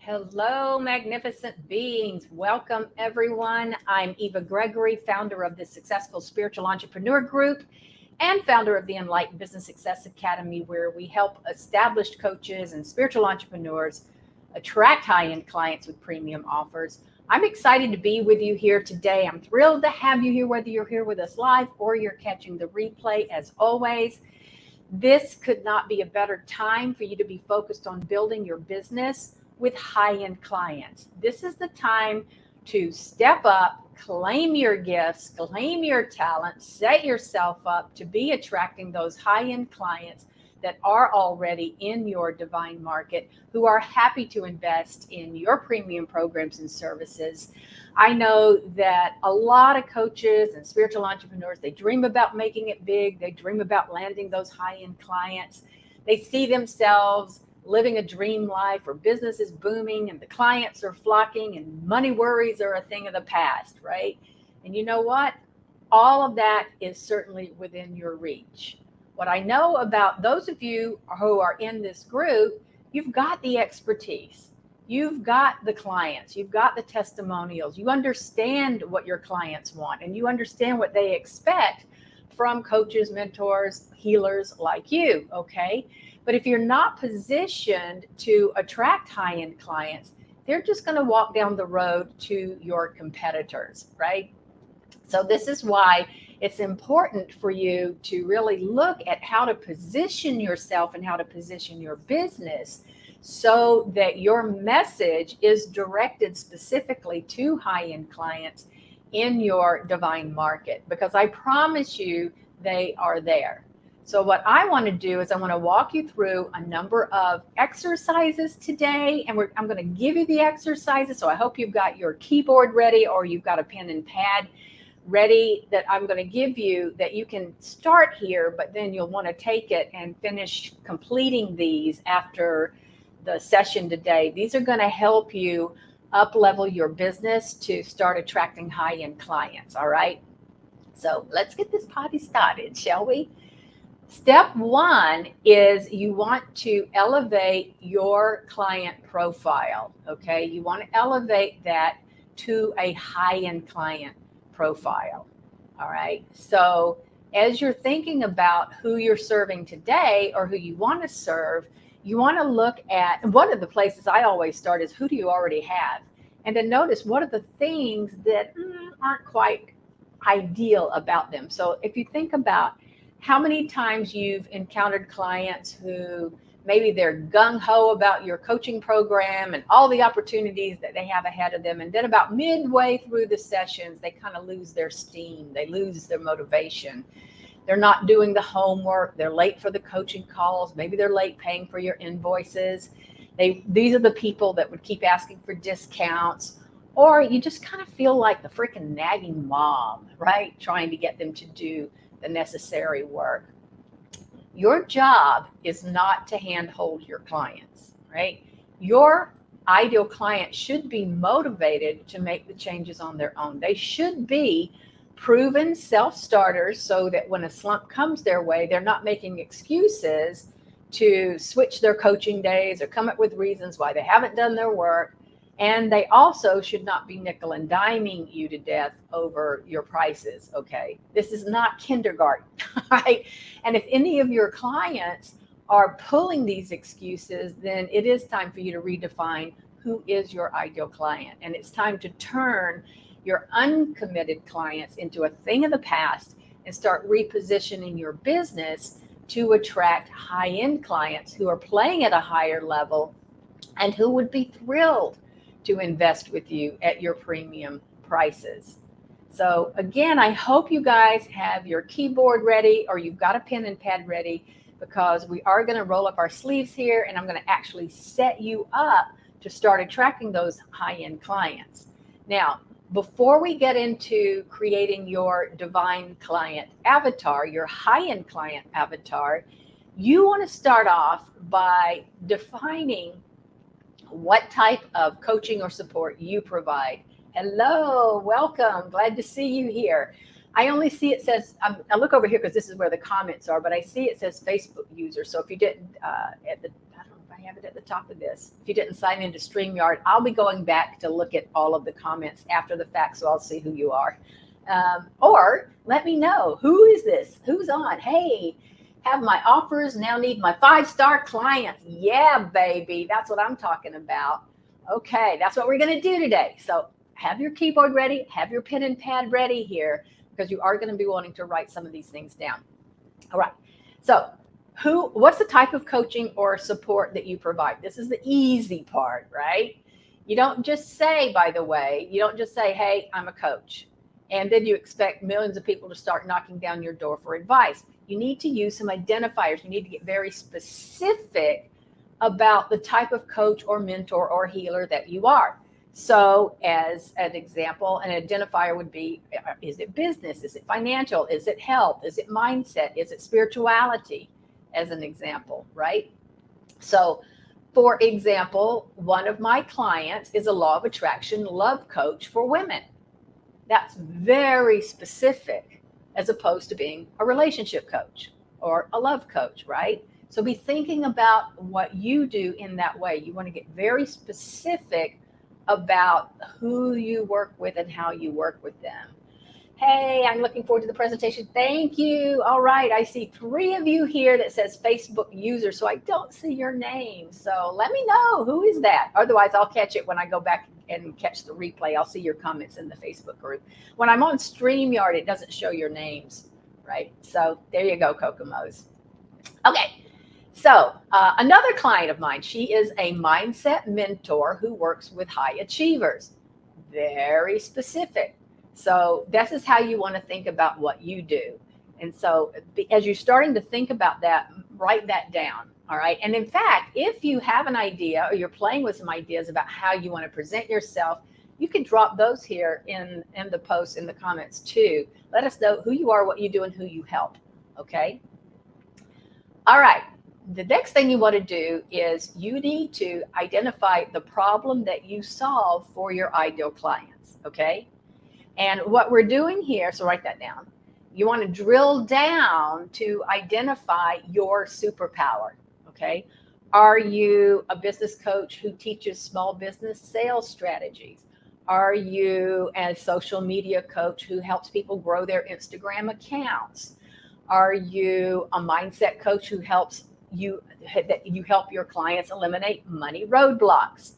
Hello, magnificent beings. Welcome, everyone. I'm Eva Gregory, founder of the Successful Spiritual Entrepreneur Group and founder of the Enlightened Business Success Academy, where we help established coaches and spiritual entrepreneurs attract high-end clients with premium offers. I'm excited to be with you here today. I'm thrilled to have you here, whether you're here with us live or you're catching the replay. As always, this could not be a better time for you to be focused on building your business with high-end clients. This is the time to step up, claim your gifts, claim your talent, set yourself up to be attracting those high-end clients that are already in your divine market, who are happy to invest in your premium programs and services. I know that a lot of coaches and spiritual entrepreneurs, they dream about making it big. They dream about landing those high-end clients. They see themselves living a dream life where business is booming and the clients are flocking and money worries are a thing of the past, right? And you know what? All of that is certainly within your reach. What I know about those of you who are in this group, you've got the expertise. You've got the clients, you've got the testimonials, you understand what your clients want, and you understand what they expect from coaches, mentors, healers like you, okay? But if you're not positioned to attract high-end clients, they're just going to walk down the road to your competitors, right? So this is why it's important for you to really look at how to position yourself and how to position your business so that your message is directed specifically to high-end clients in your divine market, because I promise you they are there. So what I want to do is I want to walk you through a number of exercises today, and I'm going to give you the exercises. So I hope you've got your keyboard ready or you've got a pen and pad ready that I'm going to give you, that you can start here, but then you'll want to take it and finish completing these after the session today. These are going to help you up-level your business to start attracting high-end clients, all right? So let's get this party started, shall we? Step one is you want to elevate your client profile, okay? You want to elevate that to a high-end client profile, all right? So as you're thinking about who you're serving today or who you want to serve, you want to look at, and one of the places I always start is, who do you already have? And then notice what are the things that aren't quite ideal about them. So if you think about how many times you've encountered clients who maybe they're gung-ho about your coaching program and all the opportunities that they have ahead of them, and then about midway through the sessions, they kind of lose their steam, they lose their motivation. They're not doing the homework, they're late for the coaching calls, maybe they're late paying for your invoices. These are the people that would keep asking for discounts, or you just kind of feel like the freaking nagging mom, right? Trying to get them to do the necessary work. Your job is not to handhold your clients, right? Your ideal client should be motivated to make the changes on their own. They should be proven self-starters so that when a slump comes their way, they're not making excuses to switch their coaching days or come up with reasons why they haven't done their work. And they also should not be nickel and diming you to death over your prices, okay? This is not kindergarten, right? And if any of your clients are pulling these excuses, then it is time for you to redefine who is your ideal client. And it's time to turn your uncommitted clients into a thing of the past and start repositioning your business to attract high-end clients who are playing at a higher level and who would be thrilled to invest with you at your premium prices. So again, I hope you guys have your keyboard ready or you've got a pen and pad ready, because we are going to roll up our sleeves here and I'm going to actually set you up to start attracting those high-end clients. Now, before we get into creating your divine client avatar, your high-end client avatar, you want to start off by defining what type of coaching or support you provide. Hello, welcome. Glad to see you here. I only see it says, I look over here because this is where the comments are, but I see it says Facebook user. So if you didn't, I don't know if I have it at the top of this. If you didn't sign into StreamYard, I'll be going back to look at all of the comments after the fact, so I'll see who you are. Or let me know, who is this? Who's on? Hey, have my offers, now need my 5-star clients. Yeah, baby, that's what I'm talking about. Okay, that's what we're going to do today. So have your keyboard ready, have your pen and pad ready here, because you are going to be wanting to write some of these things down. All right. So what's the type of coaching or support that you provide? This is the easy part, right? You don't just say, by the way, you don't just say, hey, I'm a coach. And then you expect millions of people to start knocking down your door for advice. You need to use some identifiers. You need to get very specific about the type of coach or mentor or healer that you are. So as an example, an identifier would be, is it business? Is it financial? Is it health? Is it mindset? Is it spirituality? As an example, right? So for example, one of my clients is a law of attraction love coach for women. That's very specific as opposed to being a relationship coach or a love coach, right? So be thinking about what you do in that way. You want to get very specific about who you work with and how you work with them. Hey, I'm looking forward to the presentation. Thank you. All right. I see 3 of you here that says Facebook user, so I don't see your name. So let me know, who is that? Otherwise, I'll catch it when I go back and catch the replay. I'll see your comments in the Facebook group. When I'm on StreamYard, it doesn't show your names, right? So there you go, Kokomos. Okay. So another client of mine, she is a mindset mentor who works with high achievers. Very specific. So this is how you want to think about what you do. And so as you're starting to think about that, write that down. All right. And in fact, if you have an idea or you're playing with some ideas about how you want to present yourself, you can drop those here in the post, in the comments too. Let us know who you are, what you do, and who you help. Okay. All right. The next thing you want to do is you need to identify the problem that you solve for your ideal clients. Okay. And what we're doing here, so write that down. You want to drill down to identify your superpower. Okay. Are you a business coach who teaches small business sales strategies? Are you a social media coach who helps people grow their Instagram accounts? Are you a mindset coach who helps you help your clients eliminate money roadblocks?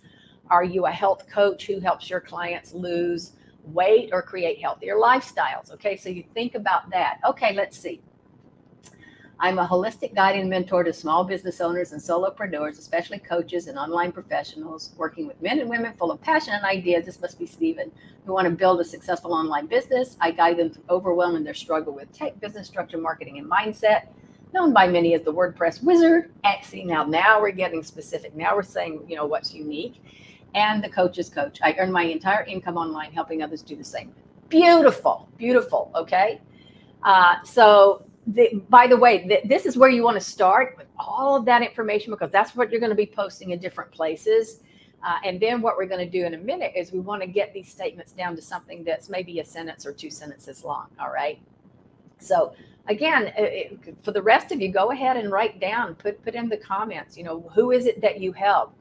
Are you a health coach who helps your clients lose weight or create healthier lifestyles? Okay, so you think about that. Okay, let's see. I'm a holistic guide and mentor to small business owners and solopreneurs, especially coaches and online professionals, working with men and women full of passion and ideas. This must be Stephen, who want to build a successful online business. I guide them through overwhelm in their struggle with tech, business structure, marketing, and mindset. Known by many as the WordPress wizard. See, now we're getting specific. Now we're saying, what's unique. And the coach's coach. I earn my entire income online, helping others do the same. Beautiful, beautiful. Okay. By the way, this is where you want to start with all of that information, because that's what you're going to be posting in different places. And then what we're going to do in a minute is we want to get these statements down to something that's maybe a sentence or 2 sentences long. All right. So again, for the rest of you, go ahead and write down, put in the comments, who is it that you help?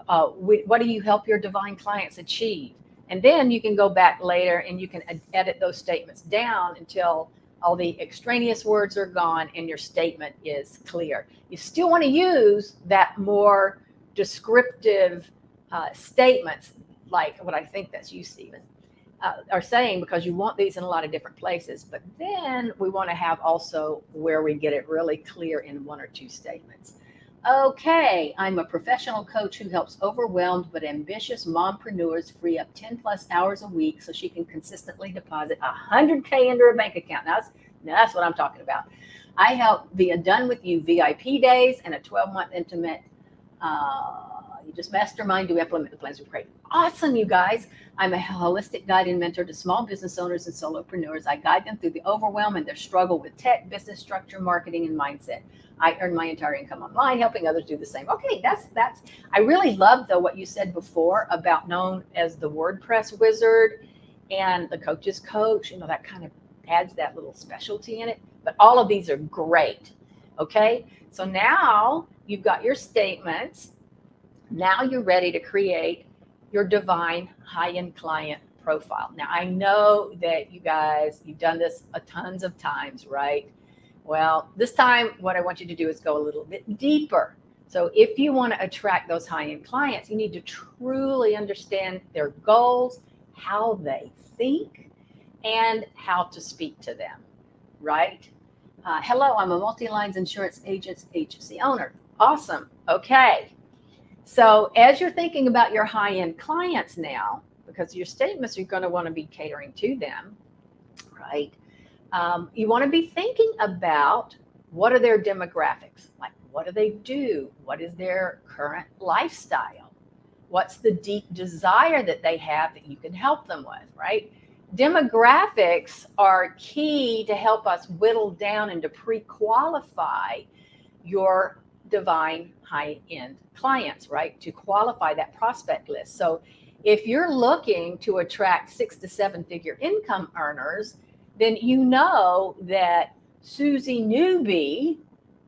What do you help your divine clients achieve? And then you can go back later and you can edit those statements down until all the extraneous words are gone and your statement is clear. You still want to use that more descriptive statements, like what I think that's you, Stephen, are saying, because you want these in a lot of different places. But then we want to have also where we get it really clear in 1 or 2 statements. Okay, I'm a professional coach who helps overwhelmed but ambitious mompreneurs free up 10 plus hours a week so she can consistently deposit $100K into her bank account. Now that's what I'm talking about. I help via Done With You VIP days and a 12-month intimate. You just mastermind, do implement the plans we create. Awesome, you guys. I'm a holistic guide and mentor to small business owners and solopreneurs. I guide them through the overwhelm and their struggle with tech, business structure, marketing, and mindset. I earn my entire income online, helping others do the same. Okay, that's. I really love, though, what you said before about known as the WordPress wizard and the coach's coach. That kind of adds that little specialty in it. But all of these are great. Okay, so now you've got your statements. Now you're ready to create your divine high-end client profile. Now, I know that you guys, you've done this a tons of times, right? Well, this time, what I want you to do is go a little bit deeper. So if you want to attract those high-end clients, you need to truly understand their goals, how they think, and how to speak to them, right? Hello, I'm a multi-lines insurance agent's agency owner. Awesome. Okay. So as you're thinking about your high-end clients now, because your statements are going to want to be catering to them, right? You want to be thinking about what are their demographics? Like, what do they do? What is their current lifestyle? What's the deep desire that they have that you can help them with, right? Demographics are key to help us whittle down and to pre-qualify your divine high-end clients, right? To qualify that prospect list. So if you're looking to attract 6 to 7 figure income earners, then you know that Susie Newbie,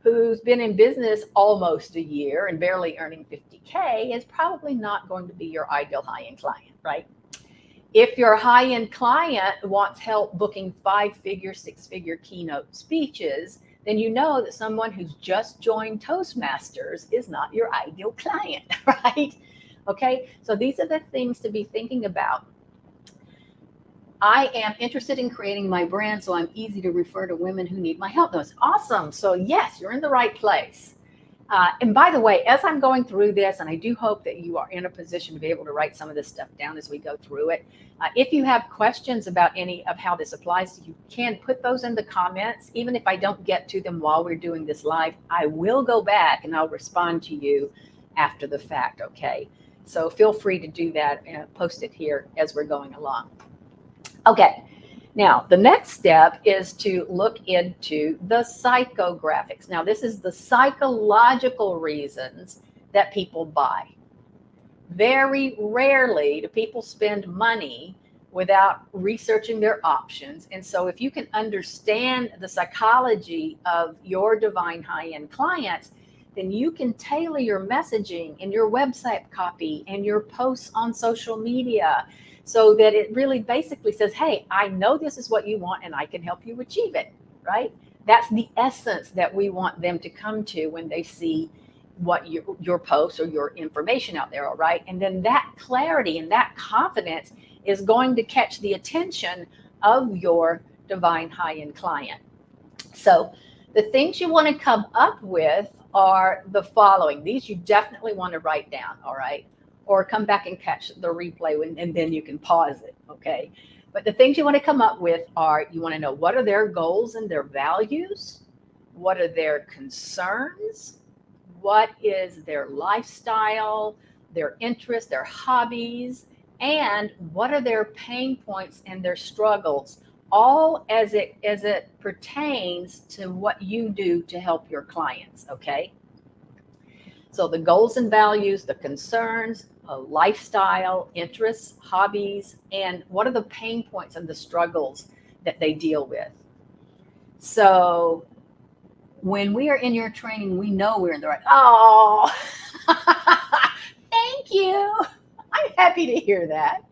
who's been in business almost a year and barely earning 50K, is probably not going to be your ideal high-end client, right? If your high-end client wants help booking 5-figure, 6-figure keynote speeches, then you know that someone who's just joined Toastmasters is not your ideal client, right? Okay, so these are the things to be thinking about. I am interested in creating my brand, so I'm easy to refer to women who need my help. That's awesome. So yes, you're in the right place. And by the way, as I'm going through this, and I do hope that you are in a position to be able to write some of this stuff down as we go through it. If you have questions about any of how this applies, you can put those in the comments. Even if I don't get to them while we're doing this live, I will go back and I'll respond to you after the fact, okay? So feel free to do that and post it here as we're going along. Okay. Now, the next step is to look into the psychographics. Now, this is the psychological reasons that people buy. Very rarely do people spend money without researching their options. And so if you can understand the psychology of your divine high-end clients, then you can tailor your messaging and your website copy and your posts on social media so that it really basically says, hey, I know this is what you want and I can help you achieve it, right? That's the essence that we want them to come to when they see what your posts or your information out there, all right? And then that clarity and that confidence is going to catch the attention of your divine high-end client. So the things you want to come up with are the following. These you definitely want to write down, all right? Or come back and catch the replay and then you can pause it, okay? But the things you want to come up with are, you want to know what are their goals and their values? What are their concerns? What is their lifestyle, their interests, their hobbies? And what are their pain points and their struggles? All as it pertains to what you do to help your clients, okay? So the goals and values, the concerns, lifestyle, interests, hobbies, and what are the pain points and the struggles that they deal with. So when we are in your training, we know we're in the right. Oh, thank you. I'm happy to hear that.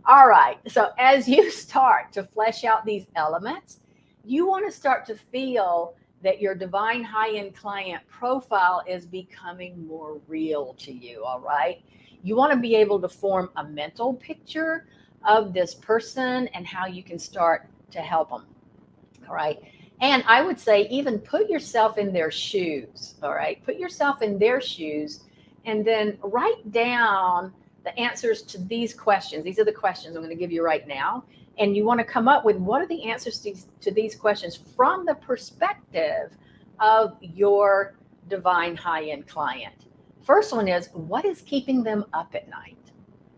All right. So as you start to flesh out these elements, you want to start to feel that your divine high-end client profile is becoming more real to you, all right? You want to be able to form a mental picture of this person and how you can start to help them, all right? And I would say even put yourself in their shoes, all right? Put yourself in their shoes and then write down the answers to these questions. These are the questions I'm going to give you right now. And you want to come up with what are the answers to these questions from the perspective of your divine high-end client. First one is, what is keeping them up at night?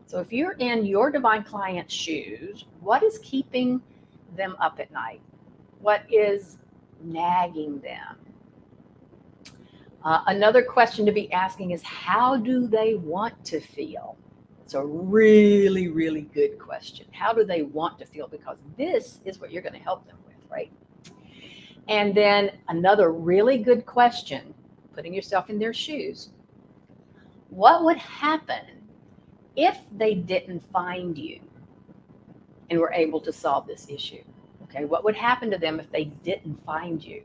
So if you're in your divine client's shoes, what is keeping them up at night? What is nagging them? Another question to be asking is, how do they want to feel? It's a really, really good question. How do they want to feel? Because this is what you're going to help them with, right? And then another really good question, putting yourself in their shoes. what would happen if they didn't find you and were able to solve this issue? Okay, what would happen to them if they didn't find you?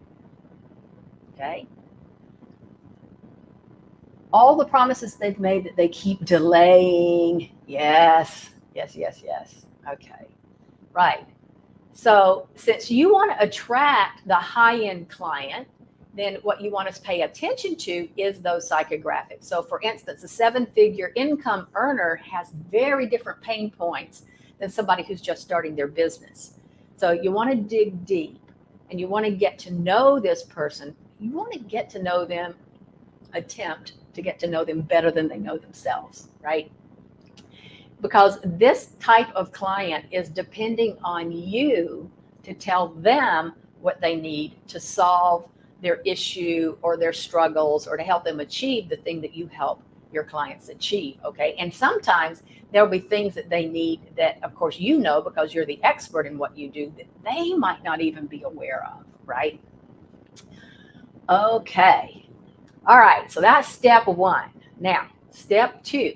Okay. All the promises they've made that they keep delaying. Yes, yes, yes, yes. Okay, right. So since you want to attract the high-end client, then what you want to pay attention to is those psychographics. So for instance, a seven-figure income earner has very different pain points than somebody who's just starting their business. So you want to dig deep and you want to get to know this person. You want to get to know them, attempt to get to know them better than they know themselves, right? Because this type of client is depending on you to tell them what they need to solve their issue or their struggles, or to help them achieve the thing that you help your clients achieve. Okay. And sometimes there'll be things that they need that, of course, you know, because you're the expert in what you do, that they might not even be aware of, right? Okay. All right. So that's step one. Now, step two,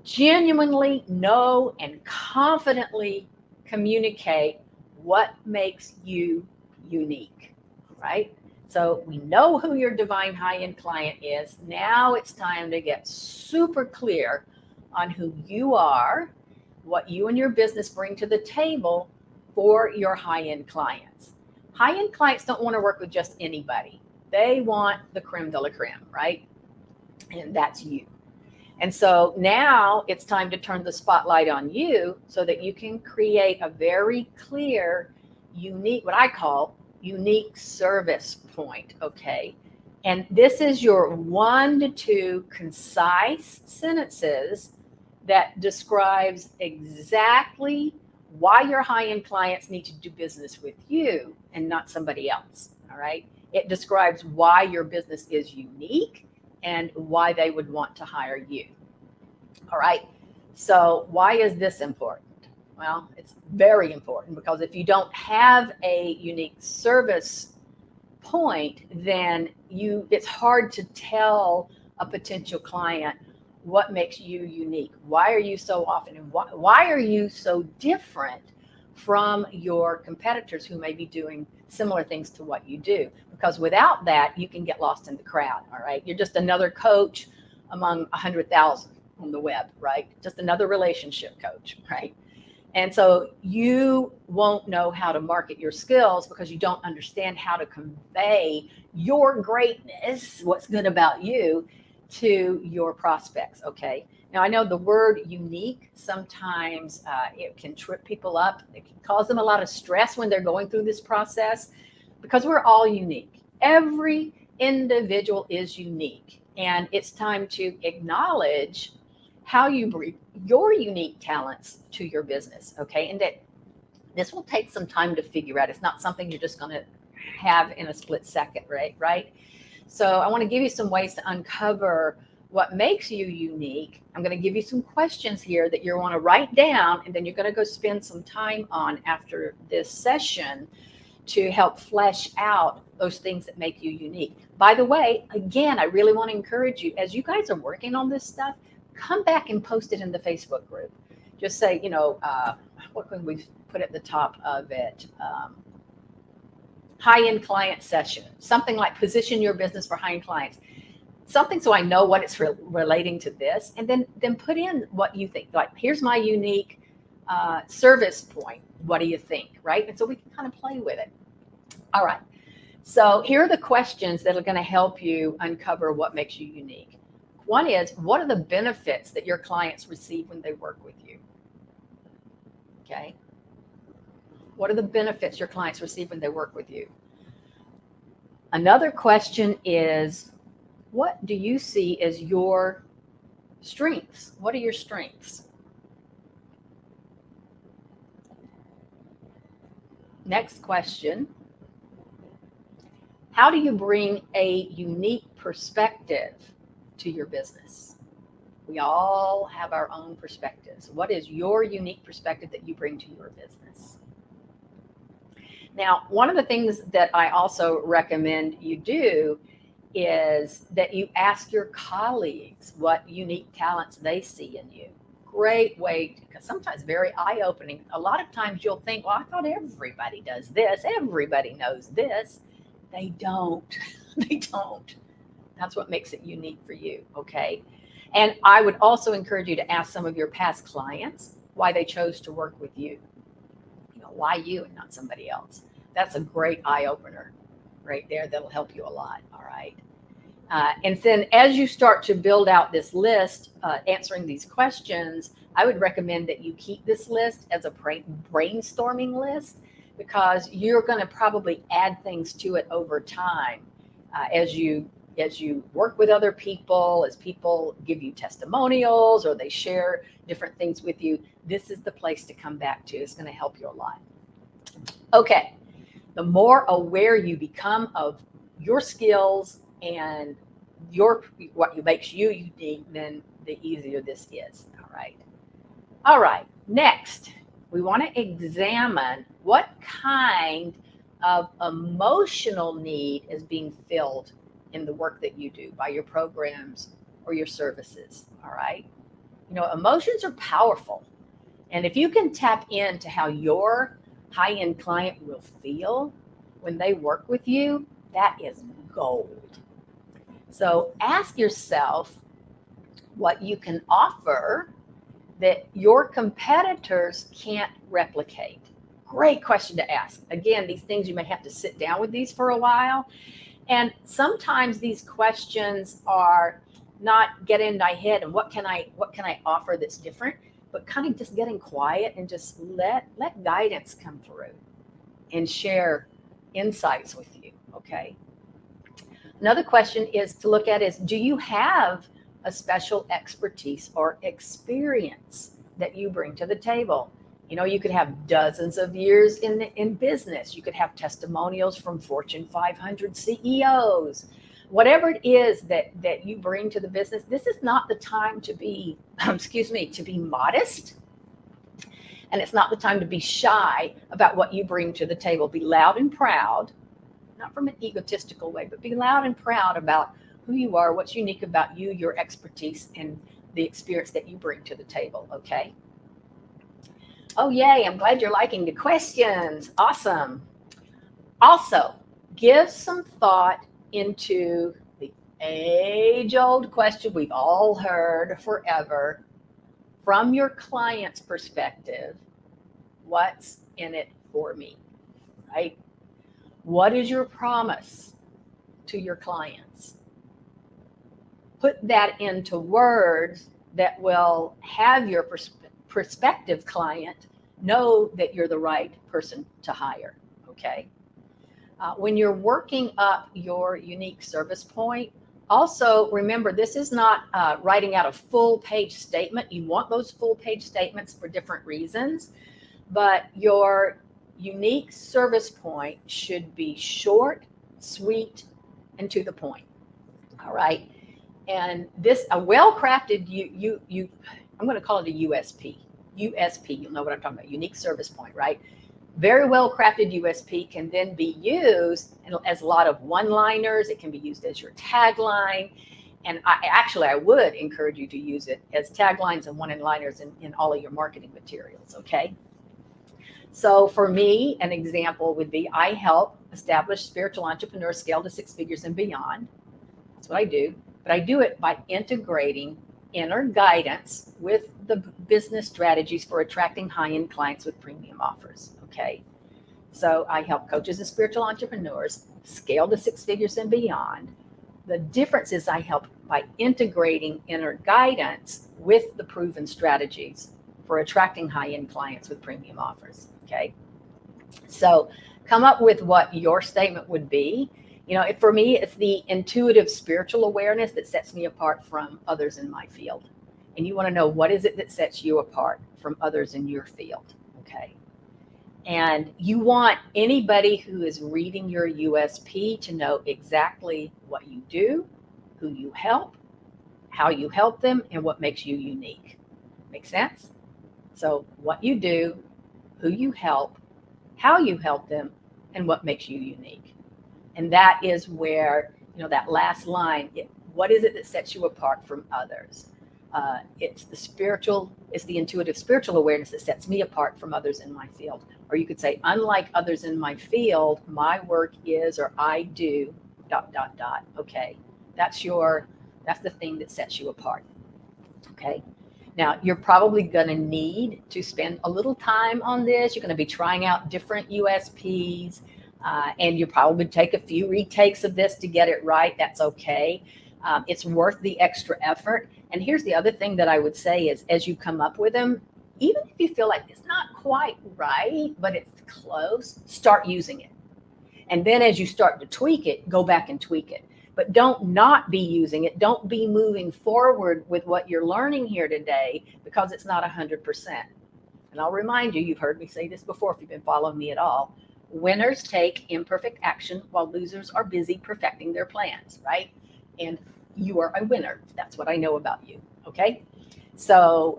genuinely know and confidently communicate what makes you unique, right? So we know who your divine high-end client is. Now it's time to get super clear on who you are, what you and your business bring to the table for your high-end clients. High-end clients don't want to work with just anybody. They want the creme de la creme, right? And that's you. And so now it's time to turn the spotlight on you so that you can create a very clear, unique, what I call unique service point, okay? And this is your 1 to 2 concise sentences that describes exactly why your high-end clients need to do business with you and not somebody else, all right? It describes why your business is unique and why they would want to hire you. All right. So why is this important? Well, it's very important because if you don't have a unique service point, then it's hard to tell a potential client what makes you unique. Why are you so often, and why are you so different from your competitors who may be doing similar things to what you do? Because without that, you can get lost in the crowd. All right. You're just another coach among 100,000 on the web, right? Just another relationship coach, right? And so you won't know how to market your skills because you don't understand how to convey your greatness, what's good about you, to your prospects, okay? Now, I know the word unique, sometimes it can trip people up. It can cause them a lot of stress when they're going through this process because we're all unique. Every individual is unique. And it's time to acknowledge how you bring your unique talents to your business, okay? And that this will take some time to figure out. It's not something you're just going to have in a split second, right? So I want to give you some ways to uncover what makes you unique. I'm going to give you some questions here that you want to write down, and then you're going to go spend some time on after this session to help flesh out those things that make you unique. By the way, again, I really want to encourage you, as you guys are working on this stuff, come back and post it in the Facebook group. Just say, what can we put at the top of it? High-end client session, something like position your business for high-end clients. Something so I know what it's relating to this, and then put in what you think. Like, here's my unique service point. What do you think, right? And so we can kind of play with it. All right. So here are the questions that are going to help you uncover what makes you unique. One is, what are the benefits that your clients receive when they work with you? Okay. What are the benefits your clients receive when they work with you? Another question is, what do you see as your strengths? What are your strengths? Next question, how do you bring a unique perspective to your business? We all have our own perspectives. What is your unique perspective that you bring to your business? Now, one of the things that I also recommend you do is that you ask your colleagues what unique talents they see in you. Great way, because sometimes very eye-opening. A lot of times you'll think, well, I thought everybody does this, everybody knows this. They don't. They don't. That's what makes it unique for you, okay? And I would also encourage you to ask some of your past clients why they chose to work with you. You know, why you and not somebody else? That's a great eye-opener right there. That'll help you a lot, all right? And then as you start to build out this list, answering these questions, I would recommend that you keep this list as a brainstorming list, because you're going to probably add things to it over time as you work with other people, as people give you testimonials or they share different things with you. This is the place to come back to. It's going to help you a lot. Okay, the more aware you become of your skills and what makes you unique, then the easier this is. All right. Next, we want to examine what kind of emotional need is being filled in the work that you do by your programs or your services. All right. You know, emotions are powerful. And if you can tap into how your high-end client will feel when they work with you, that is gold. So ask yourself what you can offer that your competitors can't replicate. Great question to ask. Again, these things, you may have to sit down with these for a while. And sometimes these questions are not get in my head and what can I offer that's different, but kind of just getting quiet and just let guidance come through and share insights with you, okay? Another question is to look at is, do you have a special expertise or experience that you bring to the table? You know, you could have dozens of years in business. You could have testimonials from Fortune 500 CEOs. Whatever it is that you bring to the business, this is not the time to be, to be modest. And it's not the time to be shy about what you bring to the table. Be loud and proud, not from an egotistical way, but be loud and proud about who you are, what's unique about you, your expertise, and the experience that you bring to the table, okay? Oh, yay, I'm glad you're liking the questions. Awesome. Also, give some thought into the age-old question we've all heard forever. From your client's perspective, what's in it for me, right? What is your promise to your clients? Put that into words that will have your prospective client know that you're the right person to hire, okay? When you're working up your unique service point, also remember, this is not writing out a full-page statement. You want those full-page statements for different reasons, but your unique service point should be short, sweet, and to the point, all right? And this, a well-crafted, I'm going to call it a USP. USP, you'll know what I'm talking about, unique service point, right? Very well-crafted USP can then be used as a lot of one-liners. It can be used as your tagline. And I would encourage you to use it as taglines and one-liners in all of your marketing materials, okay? So for me, an example would be I help establish spiritual entrepreneurs scale to 6 figures and beyond. That's what I do. But I do it by integrating inner guidance with the business strategies for attracting high-end clients with premium offers, okay? So I help coaches and spiritual entrepreneurs scale to 6 figures and beyond. The difference is I help by integrating inner guidance with the proven strategies for attracting high-end clients with premium offers, okay? So come up with what your statement would be. You know, for me, it's the intuitive spiritual awareness that sets me apart from others in my field. And you want to know, what is it that sets you apart from others in your field, okay? And you want anybody who is reading your USP to know exactly what you do, who you help, how you help them, and what makes you unique. Make sense? So what you do, who you help, how you help them, and what makes you unique. And that is where, that last line, what is it that sets you apart from others? It's the intuitive spiritual awareness that sets me apart from others in my field. Or you could say, unlike others in my field, my work is, or I do, ... Okay, that's the thing that sets you apart. Okay. Now, you're probably going to need to spend a little time on this. You're going to be trying out different USPs, and you'll probably take a few retakes of this to get it right. That's okay. It's worth the extra effort. And here's the other thing that I would say is, as you come up with them, even if you feel like it's not quite right, but it's close, start using it. And then as you start to tweak it, go back and tweak it. But don't not be using it. Don't be moving forward with what you're learning here today because it's not 100%. And I'll remind you, you've heard me say this before if you've been following me at all. Winners take imperfect action while losers are busy perfecting their plans, right? And you are a winner. That's what I know about you, okay? So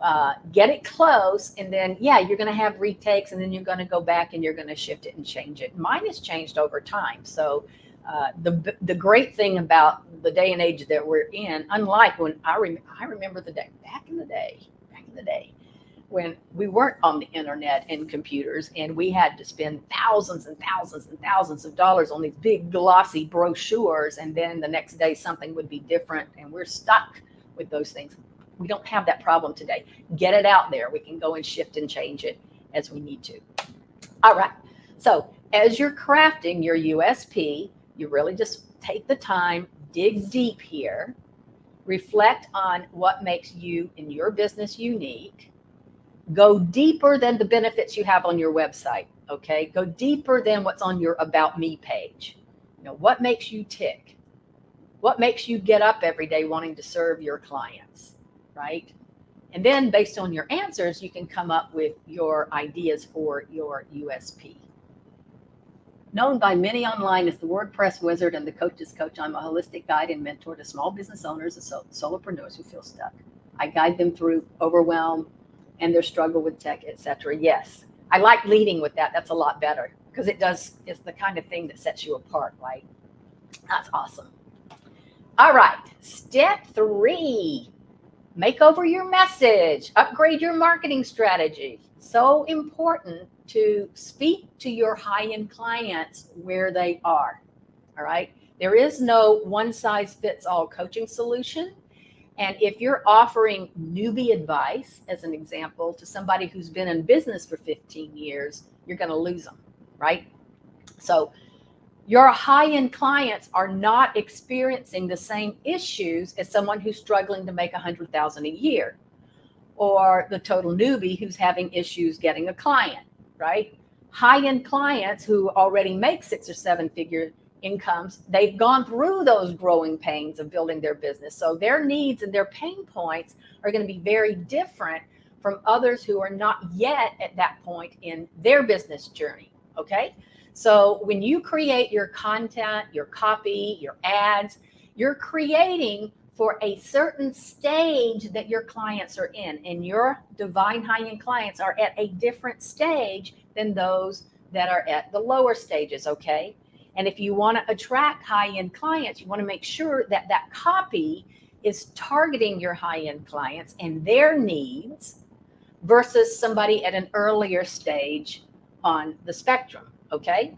get it close, and then, you're going to have retakes, and then you're going to go back and you're going to shift it and change it. Mine has changed over time. So the great thing about the day and age that we're in, unlike when I remember the day, back in the day, when we weren't on the internet and computers, and we had to spend thousands and thousands and thousands of dollars on these big glossy brochures, and then the next day something would be different, and we're stuck with those things. We don't have that problem today. Get it out there. We can go and shift and change it as we need to. All right. So as you're crafting your USP, you really just take the time, dig deep here, reflect on what makes you and your business unique. Go deeper than the benefits you have on your website, okay? Go deeper than what's on your About Me page. What makes you tick? What makes you get up every day wanting to serve your clients, right? And then based on your answers, you can come up with your ideas for your USP. Known by many online as the WordPress Wizard and the Coach's Coach, I'm a holistic guide and mentor to small business owners and solopreneurs who feel stuck. I guide them through overwhelm and their struggle with tech, etc. Yes, I like leading with that. That's a lot better because it's the kind of thing that sets you apart, right? That's awesome. All right, step 3, make over your message, upgrade your marketing strategy. So important to speak to your high-end clients where they are, all right? There is no one-size-fits-all coaching solution. And if you're offering newbie advice, as an example, to somebody who's been in business for 15 years, you're going to lose them, right? So your high-end clients are not experiencing the same issues as someone who's struggling to make $100,000 a year, or the total newbie who's having issues getting a client, right? High-end clients who already make 6 or 7-figure incomes, they've gone through those growing pains of building their business. So their needs and their pain points are going to be very different from others who are not yet at that point in their business journey, okay? So when you create your content, your copy, your ads, you're creating for a certain stage that your clients are in, and your divine high-end clients are at a different stage than those that are at the lower stages, okay? And if you want to attract high-end clients, you want to make sure that that copy is targeting your high-end clients and their needs versus somebody at an earlier stage on the spectrum, okay?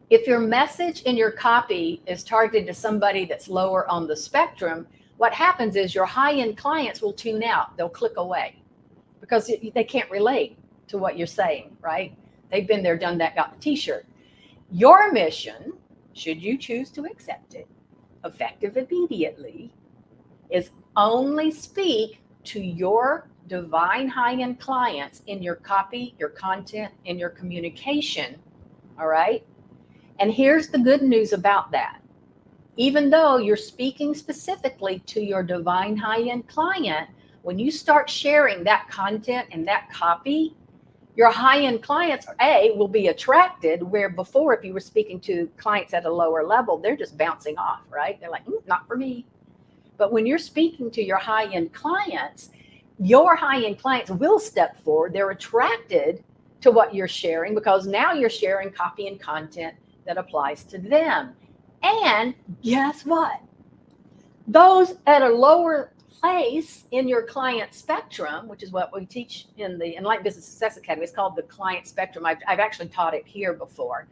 If your message in your copy is targeted to somebody that's lower on the spectrum, what happens is your high-end clients will tune out. They'll click away because they can't relate to what you're saying, right? They've been there, done that, got the t-shirt. Your mission, should you choose to accept it, effective immediately, is only speak to your divine high-end clients in your copy, your content, and your communication, all right? And here's the good news about that. Even though you're speaking specifically to your divine high-end client, when you start sharing that content and that copy, your high-end clients, will be attracted, where before, if you were speaking to clients at a lower level, they're just bouncing off, right? They're like, not for me. But when you're speaking to your high-end clients, your high-end clients will step forward. They're attracted to what you're sharing because now you're sharing copy and content that applies to them. And guess what? Those at a lower place in your client spectrum, which is what we teach in the Enlightened Business Success Academy, it's called the client spectrum. I've actually taught it here before,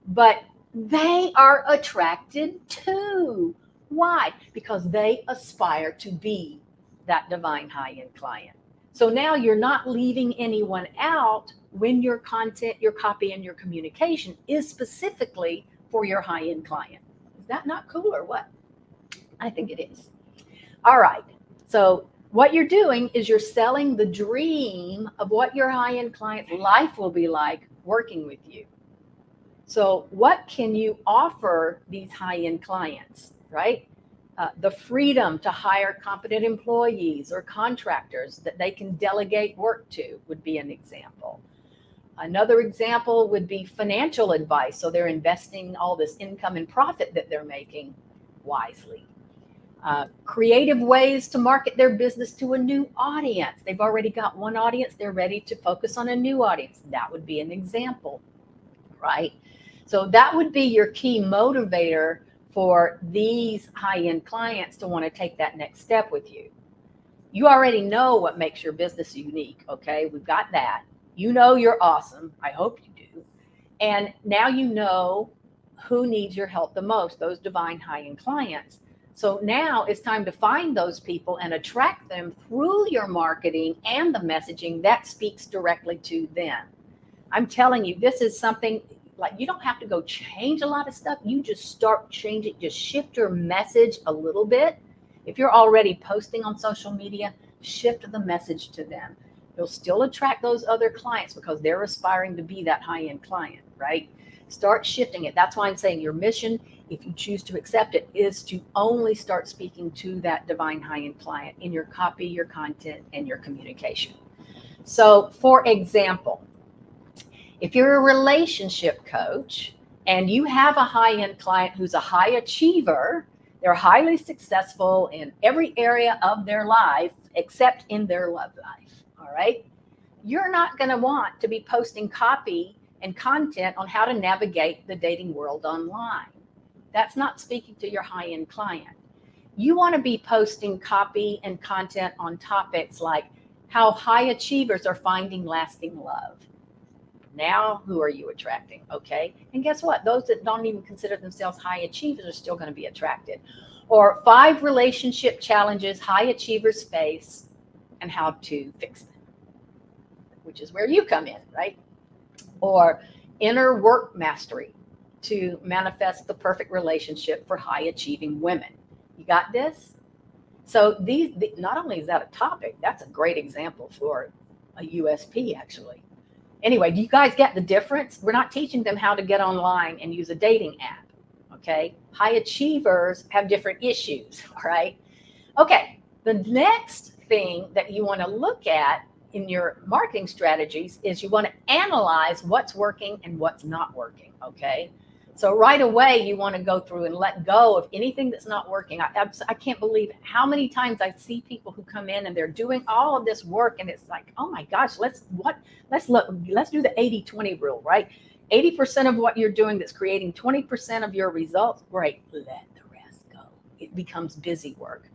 but they are attracted to. Why? Because they aspire to be that divine high-end client. So now you're not leaving anyone out when your content, your copy, and your communication is specifically for your high-end client. Is that not cool or what? I think it is. All right. So what you're doing is you're selling the dream of what your high-end client's life will be like working with you. So what can you offer these high-end clients, right? The freedom to hire competent employees or contractors that they can delegate work to would be an example. Another example would be financial advice. So they're investing all this income and profit that they're making wisely. Creative ways to market their business to a new audience. They've already got one audience. They're ready to focus on a new audience. That would be an example, right? So that would be your key motivator for these high-end clients to want to take that next step with you. You already know what makes your business unique, okay? We've got that. You know you're awesome. I hope you do. And now you know who needs your help the most, those divine high-end clients. So now it's time to find those people and attract them through your marketing and the messaging that speaks directly to them. I'm telling you, this is something like you don't have to go change a lot of stuff. You just start changing, just shift your message a little bit. If you're already posting on social media, shift the message to them. You'll still attract those other clients because they're aspiring to be that high-end client, right? Start shifting it. That's why I'm saying your mission, if you choose to accept it, is to only start speaking to that divine high-end client in your copy, your content, and your communication. So, for example, if you're a relationship coach and you have a high-end client who's a high achiever, they're highly successful in every area of their life except in their love life, all right? You're not going to want to be posting copy and content on how to navigate the dating world online. That's not speaking to your high-end client. You want to be posting copy and content on topics like how high achievers are finding lasting love. Now, who are you attracting? Okay. And guess what? Those that don't even consider themselves high achievers are still going to be attracted. Or 5 relationship challenges high achievers face and how to fix them, which is where you come in, right? Or inner work mastery to manifest the perfect relationship for high achieving women. You got this? So these, not only is that a topic, that's a great example for a USP actually. Anyway, do you guys get the difference? We're not teaching them how to get online and use a dating app, okay? High achievers have different issues, all right? Okay, the next thing that you want to look at in your marketing strategies is you want to analyze what's working and what's not working, okay? So right away, you want to go through and let go of anything that's not working. I can't believe how many times I see people who come in and they're doing all of this work and it's like, oh my gosh, let's do the 80-20 rule, right? 80% of what you're doing that's creating 20% of your results, great, let the rest go. It becomes busy work.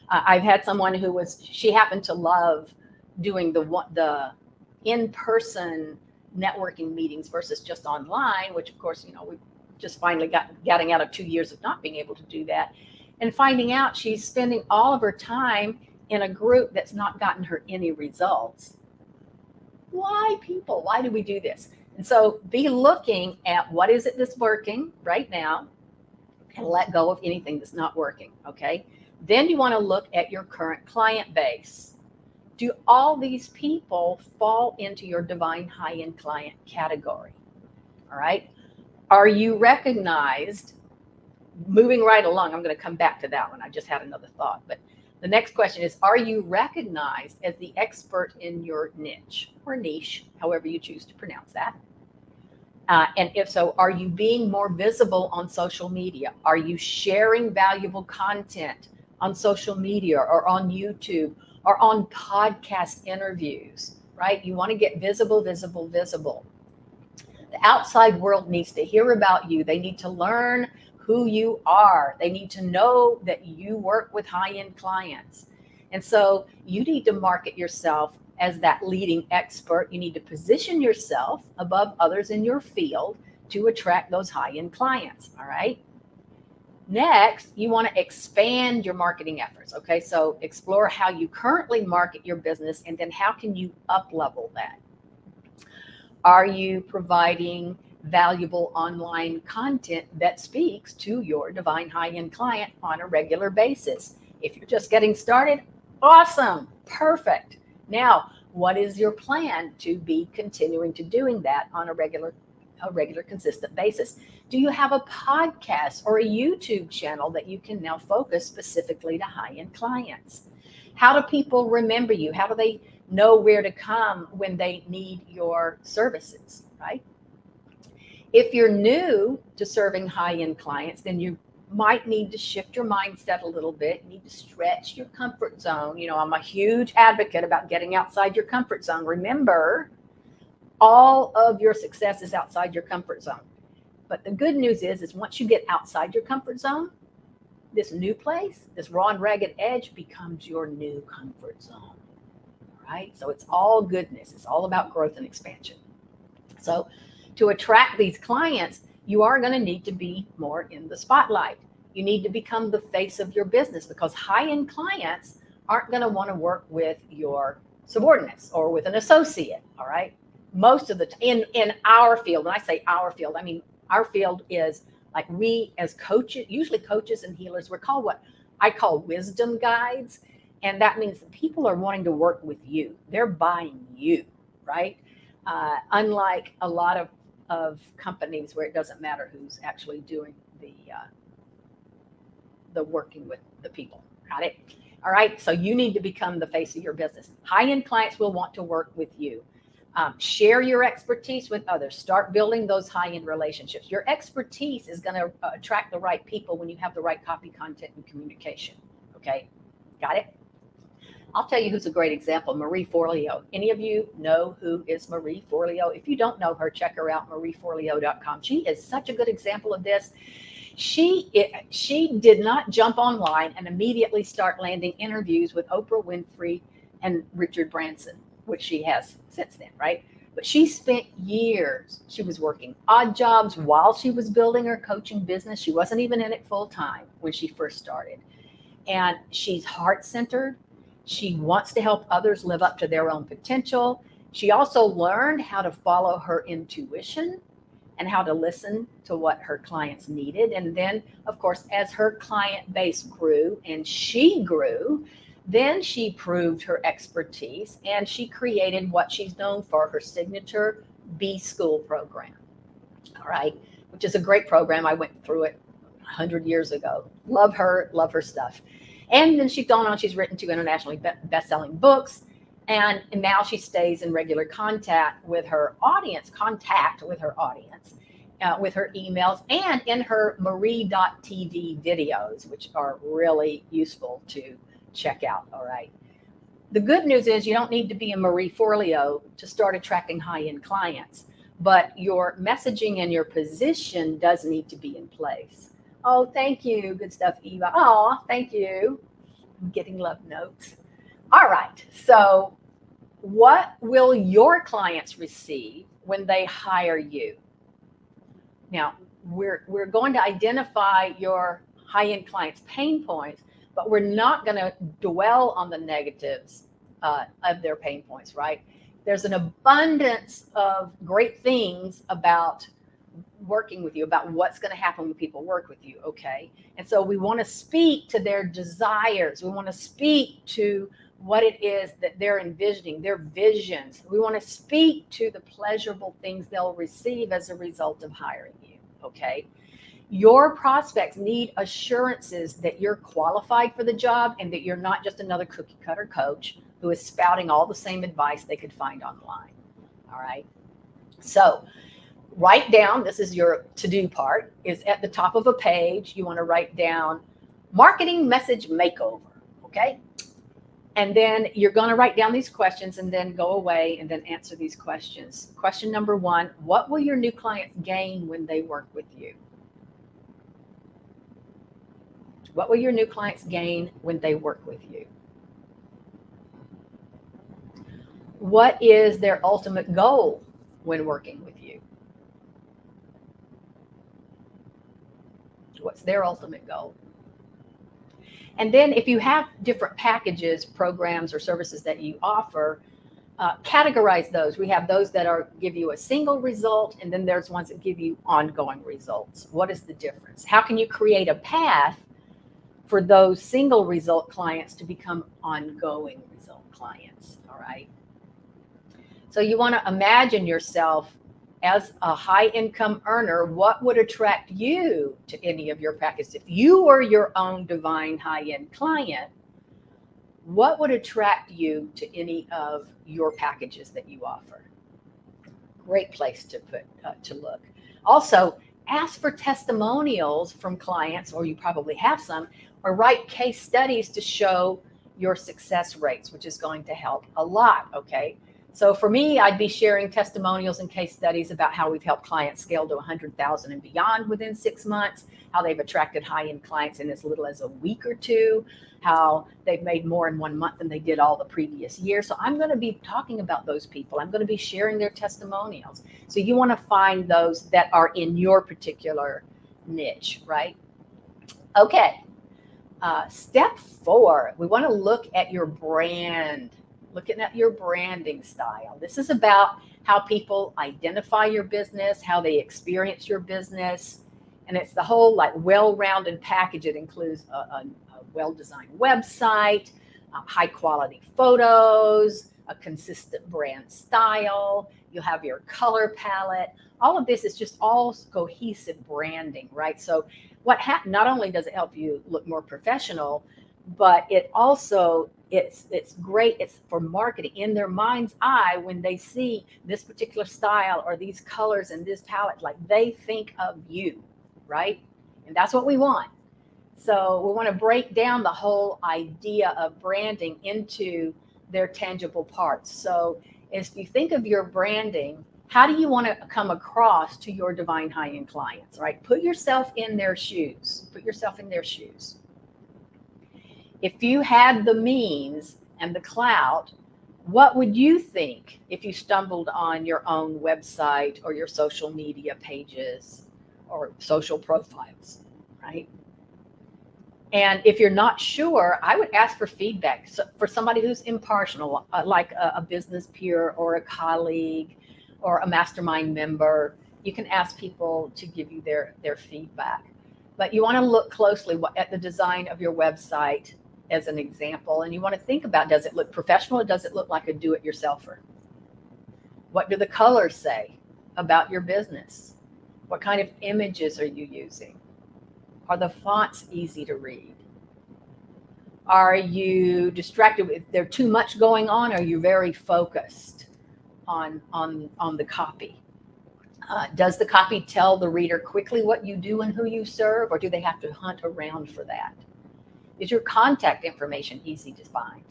I've had someone she happened to love doing the in-person networking meetings versus just online, which of course, we just finally getting out of 2 years of not being able to do that, and finding out she's spending all of her time in a group that's not gotten her any results. Why, people? Why do we do this? And so be looking at what is it that's working right now and let go of anything that's not working, okay? Then you want to look at your current client base. Do all these people fall into your divine high-end client category? All right. Are you recognized? Moving right along, I'm going to come back to that one. I just had another thought. But the next question is, are you recognized as the expert in your niche or niche, however you choose to pronounce that? And if so, are you being more visible on social media? Are you sharing valuable content on social media or on YouTube or on podcast interviews, right? You want to get visible, visible, visible. The outside world needs to hear about you. They need to learn who you are. They need to know that you work with high-end clients. And so you need to market yourself as that leading expert. You need to position yourself above others in your field to attract those high-end clients. All right. Next, you want to expand your marketing efforts. Okay. So explore how you currently market your business, and then how can you up level that? Are you providing valuable online content that speaks to your divine high-end client on a regular basis? If you're just getting started, awesome, perfect. Now, what is your plan to be continuing to doing that on a regular, consistent basis? Do you have a podcast or a YouTube channel that you can now focus specifically to high-end clients? How do people remember you? How do they know where to come when they need your services, right? If you're new to serving high-end clients, then you might need to shift your mindset a little bit. You need to stretch your comfort zone. You know, I'm a huge advocate about getting outside your comfort zone. Remember, all of your success is outside your comfort zone. But the good news is once you get outside your comfort zone, this new place, this raw and ragged edge becomes your new comfort zone, right? So it's all goodness. It's all about growth and expansion. So to attract these clients, you are going to need to be more in the spotlight. You need to become the face of your business, because high-end clients aren't going to want to work with your subordinates or with an associate, all right? Most of the in our field, when I say our field, I mean our field is like, we as coaches, usually coaches and healers, we're called what I call wisdom guides. And that means that people are wanting to work with you. They're buying you, right? Unlike a lot of companies where it doesn't matter who's actually doing the working with the people. Got it? All right. So you need to become the face of your business. High-end clients will want to work with you. Share your expertise with others. Start building those high-end relationships. Your expertise is going to attract the right people when you have the right copy, content, and communication. Okay. Got it? I'll tell you who's a great example, Marie Forleo. Any of you know who is Marie Forleo? If you don't know her, check her out, marieforleo.com. She is such a good example of this. She did not jump online and immediately start landing interviews with Oprah Winfrey and Richard Branson, which she has since then, right? But she spent years, she was working odd jobs while she was building her coaching business. She wasn't even in it full time when she first started. And she's heart-centered. She wants to help others live up to their own potential. She also learned how to follow her intuition and how to listen to what her clients needed. And then, of course, as her client base grew and she grew, then she proved her expertise and she created what she's known for, her signature B-School program. All right, which is a great program. I went through it 100 years ago. Love her stuff. And then she's gone on, she's written 2 internationally best-selling books. And now she stays in regular contact with her audience, with her emails, and in her Marie.tv videos, which are really useful to check out. All right. The good news is you don't need to be a Marie Forleo to start attracting high-end clients, but your messaging and your position does need to be in place. Oh, thank you. Good stuff, Eva. Oh, thank you. I'm getting love notes. All right. So what will your clients receive when they hire you? Now, we're going to identify your high-end clients' pain points, but we're not going to dwell on the negatives of their pain points, right? There's an abundance of great things about working with you, about what's going to happen when people work with you, okay? And so we want to speak to their desires. We want to speak to what it is that they're envisioning, their visions. We want to speak to the pleasurable things they'll receive as a result of hiring you, okay? Your prospects need assurances that you're qualified for the job and that you're not just another cookie cutter coach who is spouting all the same advice they could find online, all right? So write down, this is your to-do part, is at the top of a page. You want to write down marketing message makeover, okay? And then you're going to write down these questions and then go away and then answer these questions. Question number 1, what will your new clients gain when they work with you? What will your new clients gain when they work with you? What is their ultimate goal when working with you? What's their ultimate goal? And then if you have different packages, programs, or services that you offer, categorize those. We have those that give you a single result, and then there's ones that give you ongoing results. What is the difference? How can you create a path for those single result clients to become ongoing result clients? All right. So you want to imagine yourself as a high income earner. What would attract you to any of your packages? If you were your own divine high end client, what would attract you to any of your packages that you offer? Great place to look. Also, ask for testimonials from clients, or you probably have some, or write case studies to show your success rates, which is going to help a lot. Okay. So for me, I'd be sharing testimonials and case studies about how we've helped clients scale to 100,000 and beyond within 6 months, how they've attracted high-end clients in as little as a week or two, how they've made more in 1 month than they did all the previous year. So I'm going to be talking about those people. I'm going to be sharing their testimonials. So you want to find those that are in your particular niche, right? Okay. Step 4, we want to look at your brand. Looking at your branding style. This is about how people identify your business, how they experience your business. And it's the whole like well-rounded package. It includes a well-designed website, high quality photos, a consistent brand style. You'll have your color palette. All of this is just all cohesive branding, right? So what happens, not only does it help you look more professional, but it also, it's great. It's for marketing. In their mind's eye, when they see this particular style or these colors and this palette, like they think of you, right? And that's what we want. So we want to break down the whole idea of branding into their tangible parts. So if you think of your branding, how do you want to come across to your divine high-end clients, right? Put yourself in their shoes. Put yourself in their shoes. If you had the means and the clout, what would you think if you stumbled on your own website or your social media pages or social profiles, right? And if you're not sure, I would ask for feedback for somebody who's impartial, like a business peer or a colleague or a mastermind member. You can ask people to give you their feedback. But you want to look closely at the design of your website as an example, and you want to think about, does it look professional or does it look like a do-it-yourselfer? What do the colors say about your business? What kind of images are you using? Are the fonts easy to read? Are you distracted? If there's too much going on, are you very focused on the copy? Does the copy tell the reader quickly what you do and who you serve, or do they have to hunt around for that? Is your contact information easy to find?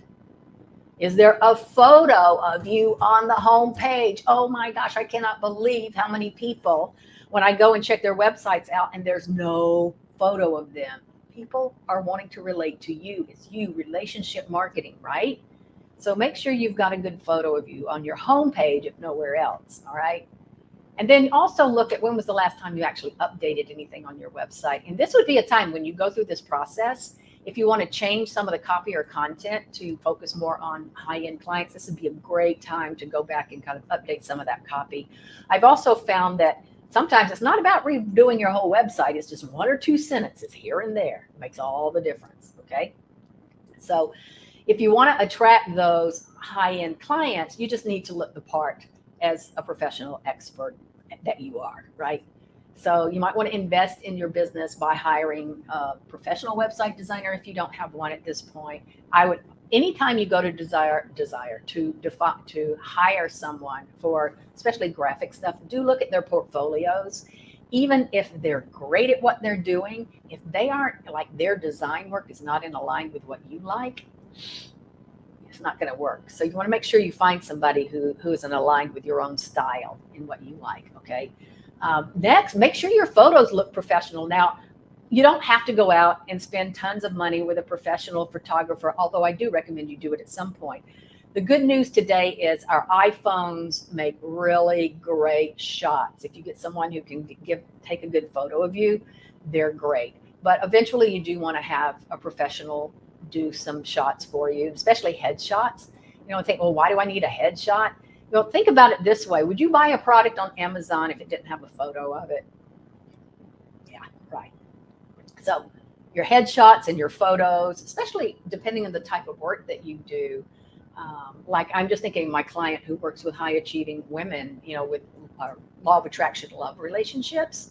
Is there a photo of you on the home page? Oh my gosh, I cannot believe how many people, when I go and check their websites out and there's no photo of them. People are wanting to relate to you. It's you, relationship marketing, right? So make sure you've got a good photo of you on your home page, if nowhere else, all right? And then also look at when was the last time you actually updated anything on your website. And this would be a time when you go through this process. If you want to change some of the copy or content to focus more on high-end clients, this would be a great time to go back and kind of update some of that copy. I've also found that sometimes it's not about redoing your whole website. It's just 1 or 2 sentences here and there. It makes all the difference, okay? So if you want to attract those high-end clients, you just need to look the part as a professional expert that you are, right? So you might want to invest in your business by hiring a professional website designer if you don't have one at this point. I would, anytime you go to Desire to hire someone for especially graphic stuff, do look at their portfolios. Even if they're great at what they're doing, if they aren't, like, their design work is not in line with what you like, it's not going to work. So you want to make sure you find somebody who isn't aligned with your own style and what you like, okay? Next, make sure your photos look professional. Now, You don't have to go out and spend tons of money with a professional photographer, although I do recommend you do it at some point. The good news today is our iPhones make really great shots. If you get someone who can take a good photo of you, they're great. But eventually you do want to have a professional do some shots for you, especially headshots. You know, think, well, why do I need a headshot? You know, think about it this way. Would you buy a product on Amazon if it didn't have a photo of it? Yeah, right. So your headshots and your photos, especially depending on the type of work that you do. Like I'm just thinking my client who works with high achieving women, you know, with law of attraction, love relationships.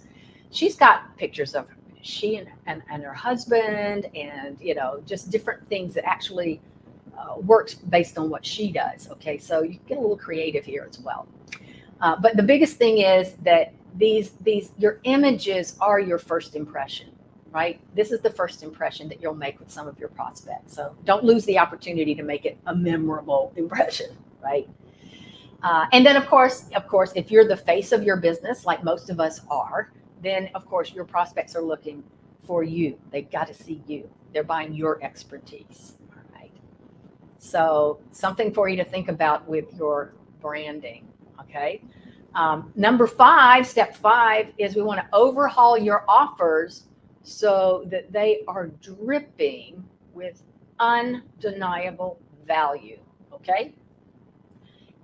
She's got pictures of she and her husband and, you know, just different things that actually works based on what she does. Okay. So you get a little creative here as well. But the biggest thing is that your images are your first impression. Right? This is the first impression that you'll make with some of your prospects. So don't lose the opportunity to make it a memorable impression, right? And then of course, if you're the face of your business, like most of us are, then of course your prospects are looking for you. They've got to see you. They're buying your expertise, all right? So something for you to think about with your branding, okay? Step 5 is we want to overhaul your offers so that they are dripping with undeniable value, okay?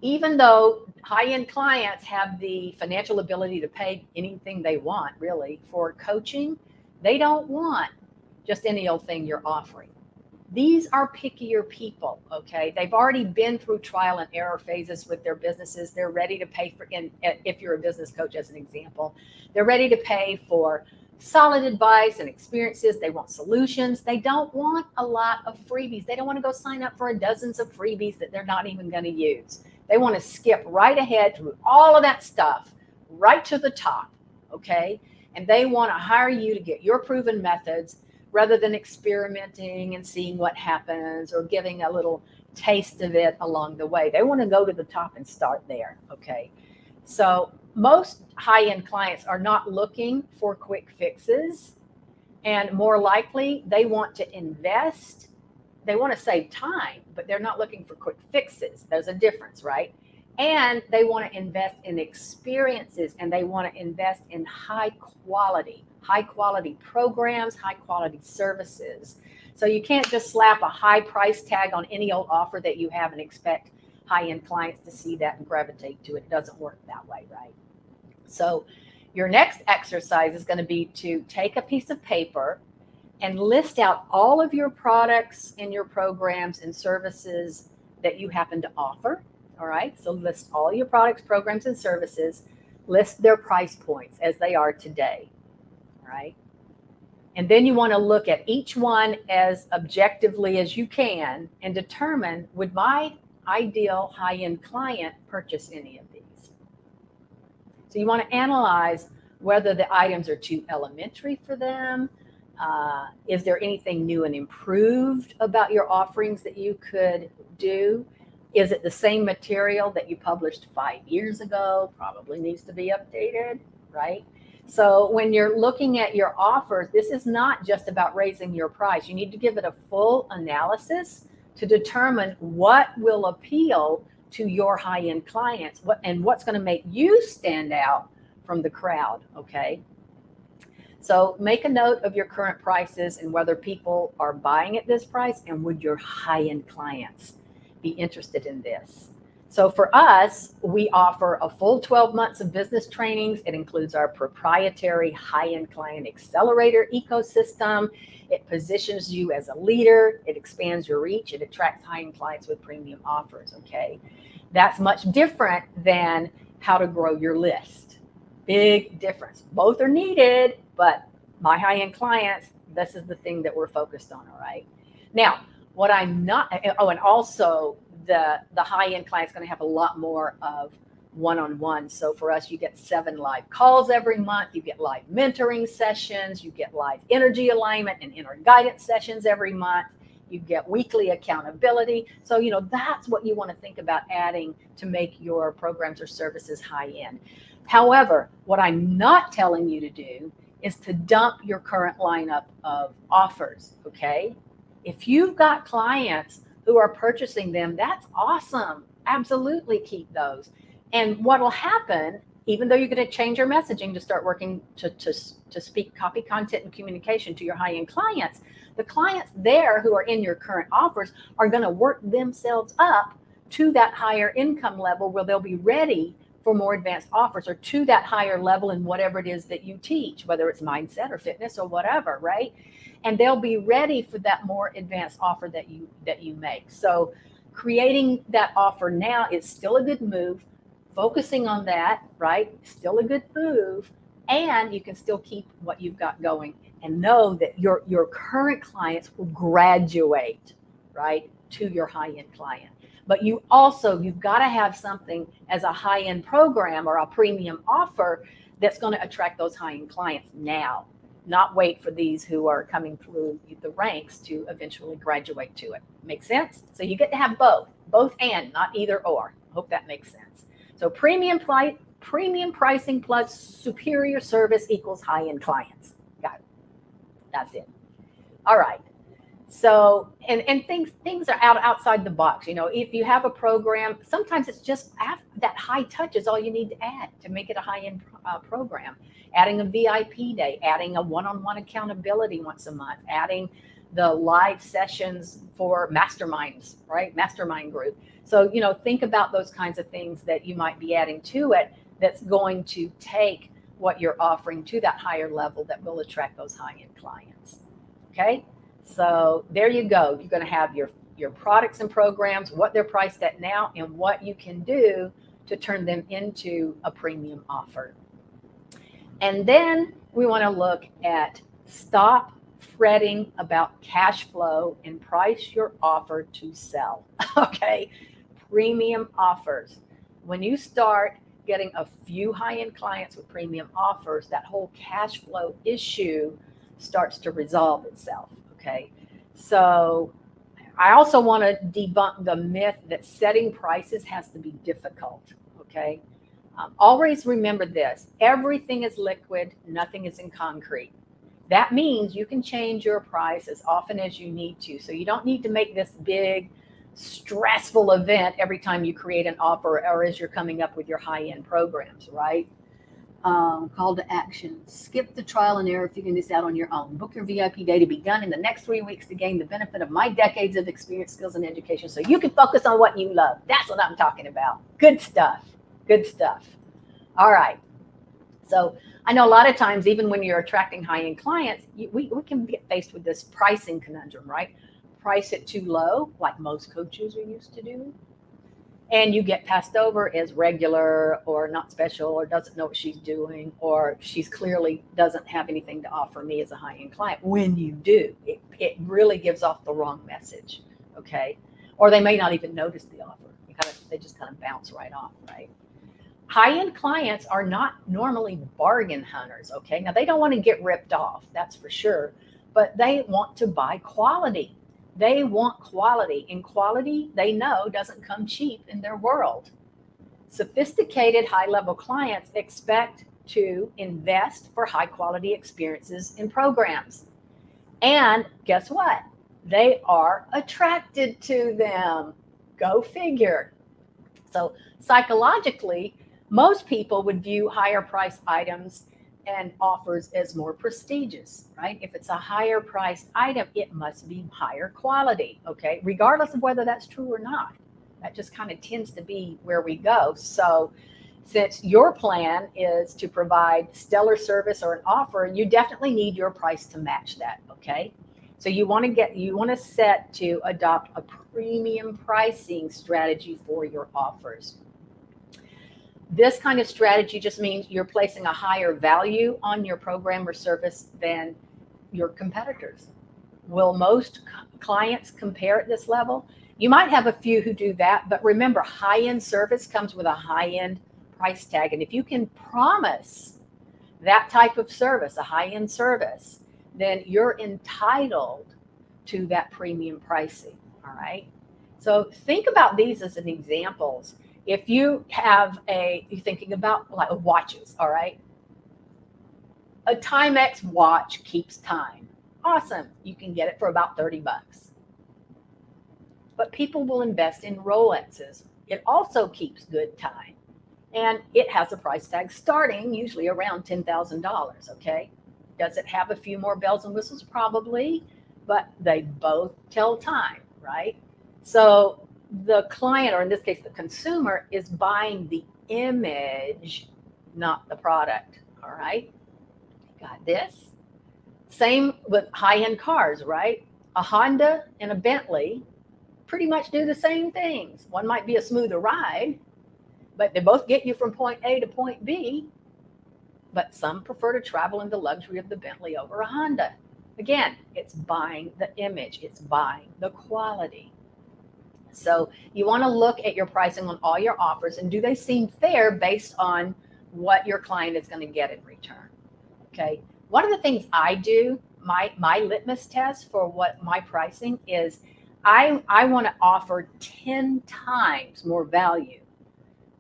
Even though high-end clients have the financial ability to pay anything they want, really, for coaching, they don't want just any old thing you're offering. These are pickier people, okay? They've already been through trial and error phases with their businesses. They're ready to pay for, if you're a business coach, as an example, they're ready to pay for solid advice and experiences. They want solutions. They don't want a lot of freebies. They don't want to go sign up for dozens of freebies that they're not even going to use. They want to skip right ahead through all of that stuff, right to the top, okay? And they want to hire you to get your proven methods rather than experimenting and seeing what happens or giving a little taste of it along the way. They want to go to the top and start there, okay? So most high-end clients are not looking for quick fixes, and more likely they want to invest. They want to save time, but they're not looking for quick fixes. There's a difference, right? And they want to invest in experiences, and they want to invest in high quality programs, high quality services. So you can't just slap a high price tag on any old offer that you have and expect high-end clients to see that and gravitate to it. It doesn't work that way, right? So your next exercise is going to be to take a piece of paper and list out all of your products and your programs and services that you happen to offer. All right. So list all your products, programs, and services, list their price points as they are today. All right. And then you want to look at each one as objectively as you can and determine, would my ideal high-end client purchase any of these? So you want to analyze whether the items are too elementary for them. Is there anything new and improved about your offerings that you could do? Is it the same material that you published 5 years ago? Probably needs to be updated, right? So when you're looking at your offers, this is not just about raising your price. You need to give it a full analysis to determine what will appeal to your high-end clients and what's going to make you stand out from the crowd, okay? So make a note of your current prices and whether people are buying at this price, and would your high-end clients be interested in this? So for us, we offer a full 12 months of business trainings. It includes our proprietary high-end client accelerator ecosystem. It positions you as a leader. It expands your reach. It attracts high-end clients with premium offers, okay? That's much different than how to grow your list. Big difference. Both are needed, but my high-end clients, this is the thing that we're focused on, all right? Now, what I'm not, oh, and also the high-end client's going to have a lot more of one-on-one. So for us, you get 7 live calls every month. You get live mentoring sessions. You get live energy alignment and inner guidance sessions every month. You get weekly accountability. So, you know, that's what you want to think about adding to make your programs or services high-end. However, what I'm not telling you to do is to dump your current lineup of offers, okay? If you've got clients who are purchasing them, that's awesome. Absolutely keep those. And what will happen, even though you're going to change your messaging to start working to speak copy, content, and communication to your high-end clients, the clients there who are in your current offers are going to work themselves up to that higher income level where they'll be ready for more advanced offers, or to that higher level in whatever it is that you teach, whether it's mindset or fitness or whatever, right? And they'll be ready for that more advanced offer that you make. So creating that offer now is still a good move. Focusing on that, right? Still a good move. And you can still keep what you've got going and know that your current clients will graduate, right, to your high-end client. But you've got to have something as a high-end program or a premium offer that's going to attract those high-end clients now, not wait for these who are coming through the ranks to eventually graduate to it. Make sense? So you get to have both and, not either or. Hope that makes sense. So premium pricing plus superior service equals high-end clients. Got it. That's it. All right. So, and things are outside the box. You know, if you have a program, sometimes it's just that high touch is all you need to add to make it a high-end program. Adding a VIP day, adding a one-on-one accountability once a month, adding the live sessions for masterminds, right? Mastermind group. So, you know, think about those kinds of things that you might be adding to it that's going to take what you're offering to that higher level that will attract those high-end clients. Okay? So there you go. You're going to have your products and programs, what they're priced at now, and what you can do to turn them into a premium offer. And then we want to look at stop fretting about cash flow and price your offer to sell. Okay? Premium offers. When you start getting a few high-end clients with premium offers, that whole cash flow issue starts to resolve itself. Okay, so I also want to debunk the myth that setting prices has to be difficult. Okay, always remember this: everything is liquid, nothing is in concrete. That means you can change your price as often as you need to. So you don't need to make this big, stressful event every time you create an offer or as you're coming up with your high-end programs, right? Call to action. Skip the trial and error, figuring this out on your own. Book your VIP day to be done in the next 3 weeks to gain the benefit of my decades of experience, skills, and education so you can focus on what you love. That's what I'm talking about. Good stuff. Good stuff. All right. So I know a lot of times, even when you're attracting high-end clients, we can get faced with this pricing conundrum, right? Price it too low, like most coaches are used to do, and you get passed over as regular or not special or doesn't know what she's doing, or she's clearly doesn't have anything to offer me as a high-end client. When you do, it really gives off the wrong message, okay? Or they may not even notice the offer. They just kind of bounce right off, right? High-end clients are not normally bargain hunters, okay? Now, they don't want to get ripped off, that's for sure, but they want to buy quality. They want quality, and quality, they know, doesn't come cheap in their world. Sophisticated high-level clients expect to invest for high-quality experiences and programs. And guess what? They are attracted to them. Go figure. So psychologically, most people would view higher price items and offers as more prestigious, right? If it's a higher priced item, it must be higher quality, okay? Regardless of whether that's true or not. That just kind of tends to be where we go. So since your plan is to provide stellar service or an offer, you definitely need your price to match that, okay? So you want to set to adopt a premium pricing strategy for your offers. This kind of strategy just means you're placing a higher value on your program or service than your competitors. Will most clients compare at this level? You might have a few who do that, but remember, high-end service comes with a high-end price tag. And if you can promise that type of service, a high-end service, then you're entitled to that premium pricing, all right? So think about these as an examples. If you have you're thinking about like watches, all right? A Timex watch keeps time. Awesome. You can get it for about 30 bucks. But people will invest in Rolexes. It also keeps good time. And it has a price tag starting usually around $10,000. Okay. Does it have a few more bells and whistles? Probably, but they both tell time, right? So the client, or in this case, the consumer, is buying the image, not the product. All right. Got this? Same with high-end cars, right? A Honda and a Bentley pretty much do the same things. One might be a smoother ride, but they both get you from point A to point B. But some prefer to travel in the luxury of the Bentley over a Honda. Again, it's buying the image, it's buying the quality. So you want to look at your pricing on all your offers, and do they seem fair based on what your client is going to get in return? Okay. One of the things I do, my litmus test for what my pricing is, I want to offer 10 times more value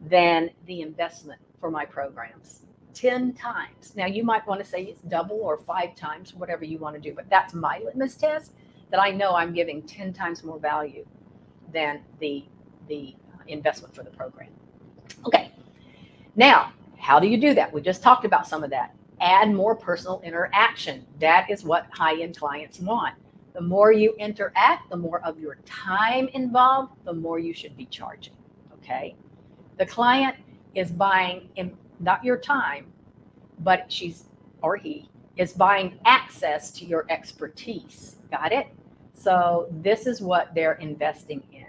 than the investment for my programs. 10 times. Now you might want to say it's double or 5 times, whatever you want to do, but that's my litmus test, that I know I'm giving 10 times more value than the investment for the program. Okay. Now, how do you do that? We just talked about some of that. Add more personal interaction. That is what high-end clients want. The more you interact, the more of your time involved, the more you should be charging. Okay. The client is buying not your time, but she's, or he is buying access to your expertise. Got it? So this is what they're investing in.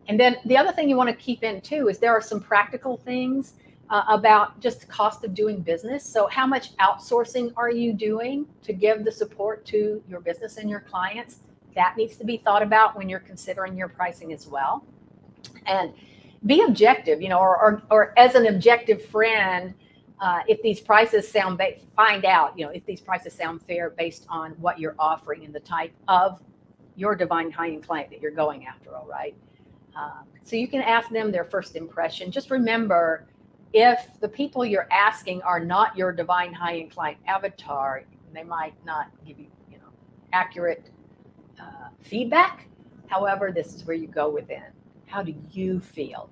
And then the other thing you want to keep in too is there are some practical things about just the cost of doing business. So how much outsourcing are you doing to give the support to your business and your clients? That needs to be thought about when you're considering your pricing as well. And be objective, or as an objective friend, if these prices find out, if these prices sound fair based on what you're offering and the type of your divine high-end client that you're going after. All right. So you can ask them their first impression. Just remember, if the people you're asking are not your divine high-end client avatar, they might not give you, accurate feedback. However, this is where you go within. How do you feel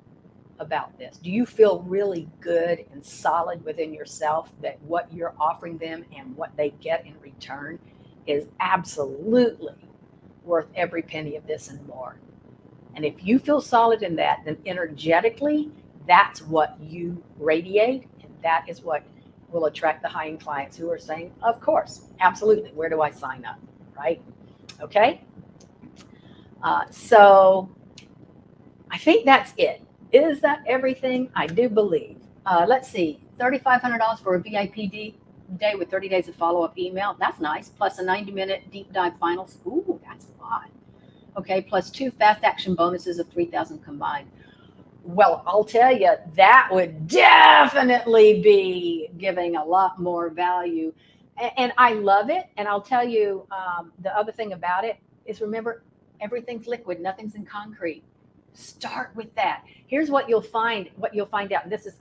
about this? Do you feel really good and solid within yourself that what you're offering them and what they get in return is absolutely worth every penny of this and more? And if you feel solid in that, then energetically, that's what you radiate, and that is what will attract the high-end clients who are saying, of course, absolutely, where do I sign up, right? Okay. So I think that's it. Is that everything? I do believe. Let's see, $3,500 for a VIP day with 30 days of follow-up email. That's nice. Plus a 90-minute deep dive finals. Ooh, that's a lot. Okay, plus 2 fast action bonuses of $3,000 combined. Well, I'll tell you, that would definitely be giving a lot more value. And I love it. And I'll tell you, the other thing about it is, remember, everything's liquid, nothing's in concrete. Start with that. Here's what you'll find out. This is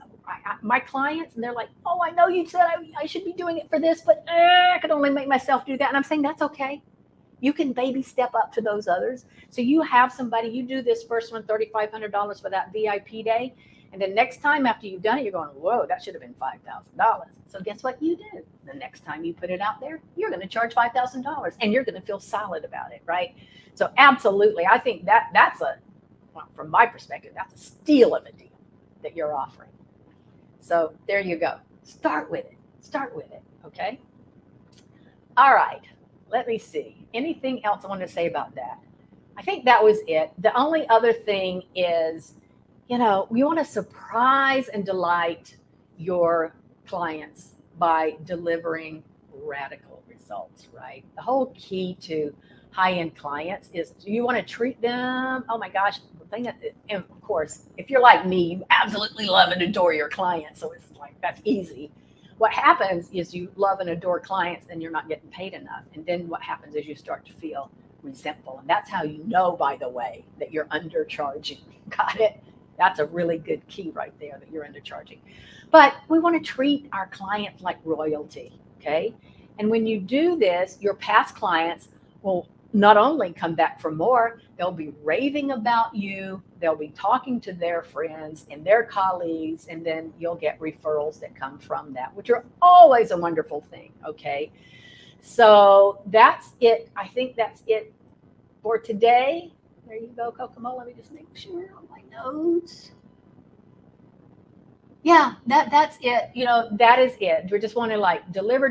my clients, and they're like, oh, I know you said I should be doing it for this, but I could only make myself do that. And I'm saying, that's okay. You can baby step up to those others. So you have somebody, you do this first one, $3,500 for that VIP day. And then next time after you've done it, you're going, whoa, that should have been $5,000. So guess what you do? The next time you put it out there, you're going to charge $5,000 and you're going to feel solid about it, right? So absolutely. I think that's from my perspective, that's a steal of a deal that you're offering. So there you go. Start with it. Okay. All right. Let me see. Anything else I want to say about that? I think that was it. The only other thing is, we want to surprise and delight your clients by delivering radical results, right? The whole key to high-end clients is, do you want to treat them? Oh my gosh. And of course, if you're like me, you absolutely love and adore your clients. So it's like, that's easy. What happens is you love and adore clients and you're not getting paid enough. And then what happens is you start to feel resentful. And that's how you know, by the way, that you're undercharging. Got it? That's a really good key right there, that you're undercharging. But we want to treat our clients like royalty. Okay. And when you do this, your past clients will not only come back for more, they'll be raving about you, they'll be talking to their friends and their colleagues, and then you'll get referrals that come from that, which are always a wonderful thing. Okay. So that's it. I think that's it for today. There you go, Kokomo. Let me just make sure on my notes. Yeah, that's it. That is it. We just want to like deliver,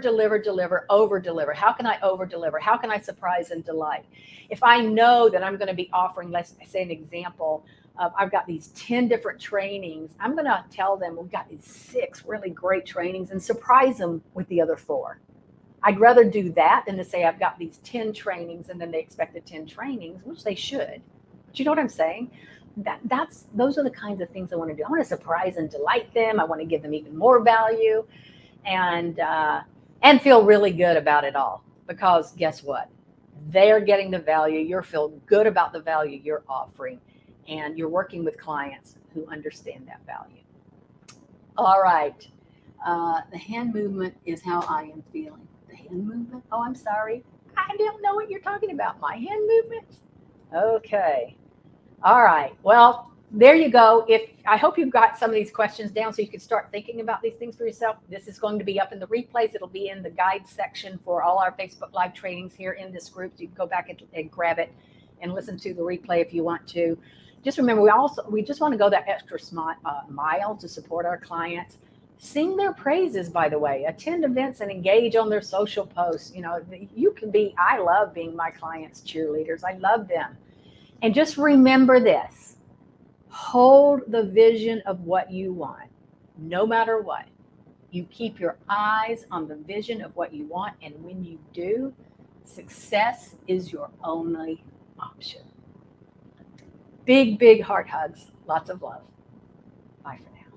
over deliver. How can I over deliver? How can I surprise and delight? If I know that I'm going to be offering, let's say an example of I've got these 10 different trainings, I'm going to tell them we've got these 6 really great trainings and surprise them with the other 4. I'd rather do that than to say I've got these 10 trainings and then they expected 10 trainings, which they should. But you know what I'm saying? Those are the kinds of things I want to do. I want to surprise and delight them. I want to give them even more value, and feel really good about it all. Because guess what? They're getting the value. You're feeling good about the value you're offering, and you're working with clients who understand that value. All right. The hand movement is how I am feeling. The hand movement? Oh, I'm sorry. I don't know what you're talking about. My hand movements? Okay. All right. Well, there you go. I hope you've got some of these questions down so you can start thinking about these things for yourself. This is going to be up in the replays. It'll be in the guide section for all our Facebook Live trainings here in this group. So you can go back and grab it and listen to the replay if you want to. Just remember, we just want to go that extra mile to support our clients. Sing their praises, by the way. Attend events and engage on their social posts. I love being my clients' cheerleaders. I love them. And just remember this, hold the vision of what you want, no matter what. You keep your eyes on the vision of what you want, and when you do, success is your only option. Big, big heart hugs. Lots of love. Bye for now.